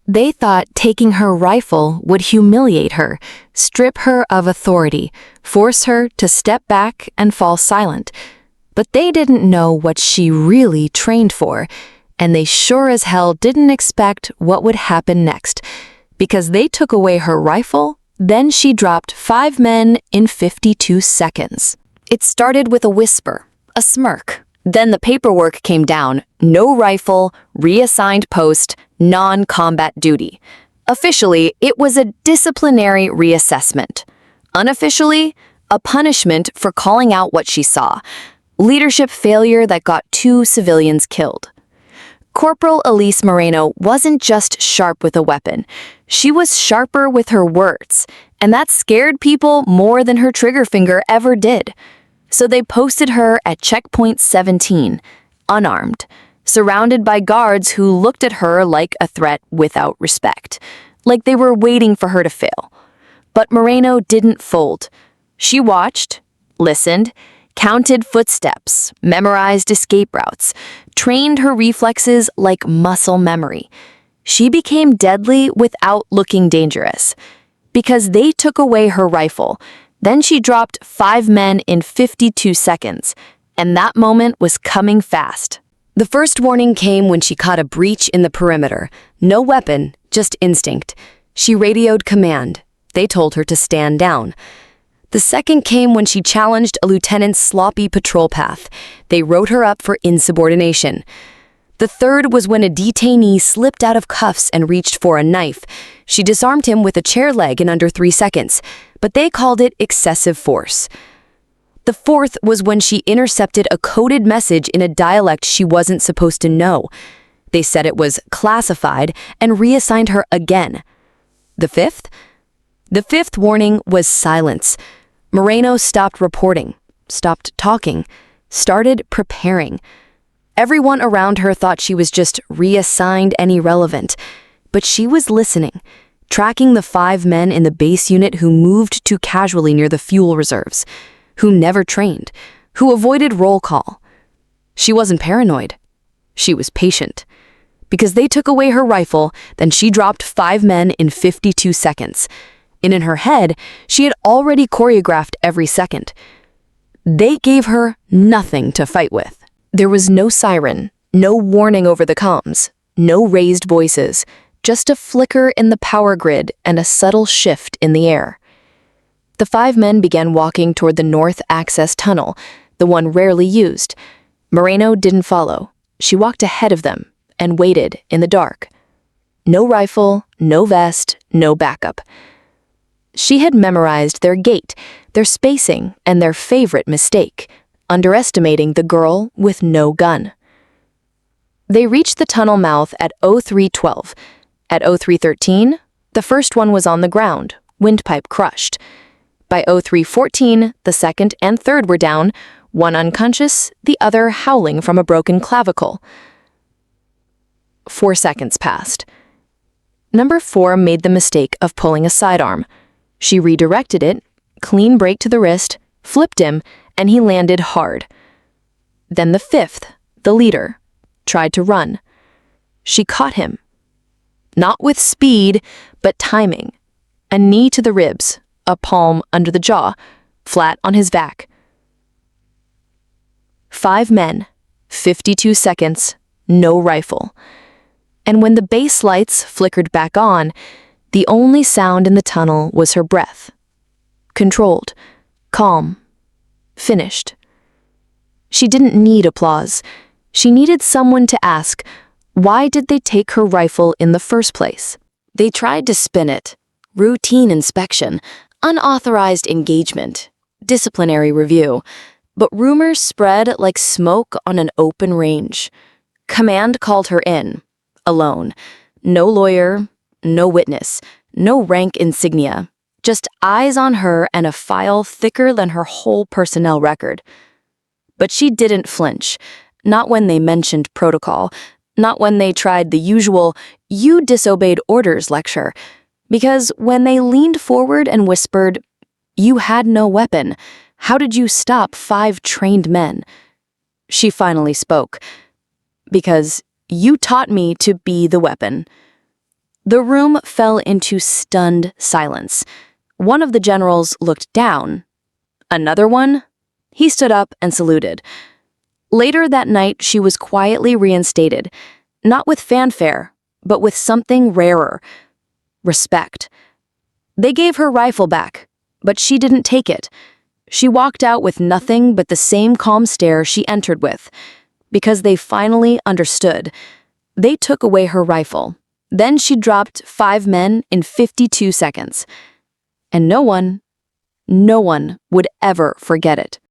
They thought taking her rifle would humiliate her, strip her of authority, force her to step back and fall silent. But they didn't know what she really trained for, and they sure as hell didn't expect what would happen next, because they took away her rifle, then she dropped 5 men in 52 seconds. It started with a whisper, a smirk. Then the paperwork came down: no rifle, reassigned post, non-combat duty. Officially, it was a disciplinary reassessment. Unofficially, a punishment for calling out what she saw. Leadership failure that got 2 civilians killed. Corporal Elise Moreno wasn't just sharp with a weapon. She was sharper with her words, and that scared people more than her trigger finger ever did. So they posted her at checkpoint 17, unarmed, surrounded by guards who looked at her like a threat without respect, like they were waiting for her to fail. But Moreno didn't fold. She watched, listened, counted footsteps, memorized escape routes, trained her reflexes like muscle memory. She became deadly without looking dangerous. Because they took away her rifle, then she dropped 5 men in 52 seconds, and that moment was coming fast. The first warning came when she caught a breach in the perimeter. No weapon, just instinct. She radioed command. They told her to stand down. The second came when she challenged a lieutenant's sloppy patrol path. They wrote her up for insubordination. The third was when a detainee slipped out of cuffs and reached for a knife. She disarmed him with a chair leg in under 3 seconds, but they called it excessive force. The fourth was when she intercepted a coded message in a dialect she wasn't supposed to know. They said it was classified and reassigned her again. The fifth? The fifth warning was silence. Moreno stopped reporting, stopped talking, started preparing. Everyone around her thought she was just reassigned and irrelevant, but she was listening, tracking the 5 men in the base unit who moved too casually near the fuel reserves, who never trained, who avoided roll call. She wasn't paranoid. She was patient. Because they took away her rifle, then she dropped 5 men in 52 seconds. And in her head, she had already choreographed every second. They gave her nothing to fight with. There was no siren, no warning over the comms, no raised voices, just a flicker in the power grid and a subtle shift in the air. The 5 men began walking toward the north access tunnel, the one rarely used. Moreno didn't follow. She walked ahead of them and waited in the dark. No rifle, no vest, no backup. She had memorized their gait, their spacing, and their favorite mistake, underestimating the girl with no gun. They reached the tunnel mouth at 0312. At 0313, the first one was on the ground, windpipe crushed. By 0314, the second and third were down, one unconscious, the other howling from a broken clavicle. 4 seconds passed. Number 4 made the mistake of pulling a sidearm. She redirected it, clean break to the wrist, flipped him, and he landed hard. Then the 5th, the leader, tried to run. She caught him. Not with speed, but timing. A knee to the ribs, a palm under the jaw, flat on his back. 5 men, 52 seconds, no rifle. And when the base lights flickered back on, the only sound in the tunnel was her breath. Controlled, calm, finished. She didn't need applause. She needed someone to ask, why did they take her rifle in the first place? They tried to spin it. Routine inspection, unauthorized engagement, disciplinary review. But rumors spread like smoke on an open range. Command called her in, alone. No lawyer, no witness, no rank insignia. Just eyes on her and a file thicker than her whole personnel record. But she didn't flinch. Not when they mentioned protocol. Not when they tried the usual, "you disobeyed orders" lecture. Because when they leaned forward and whispered, "You had no weapon. How did you stop 5 trained men?" She finally spoke. "Because you taught me to be the weapon." The room fell into stunned silence. One of the generals looked down. Another one? He stood up and saluted. Later that night, she was quietly reinstated, not with fanfare, but with something rarer: respect. They gave her rifle back, but she didn't take it. She walked out with nothing but the same calm stare she entered with, because they finally understood. They took away her rifle. Then she dropped 5 men in 52 seconds. And no one would ever forget it.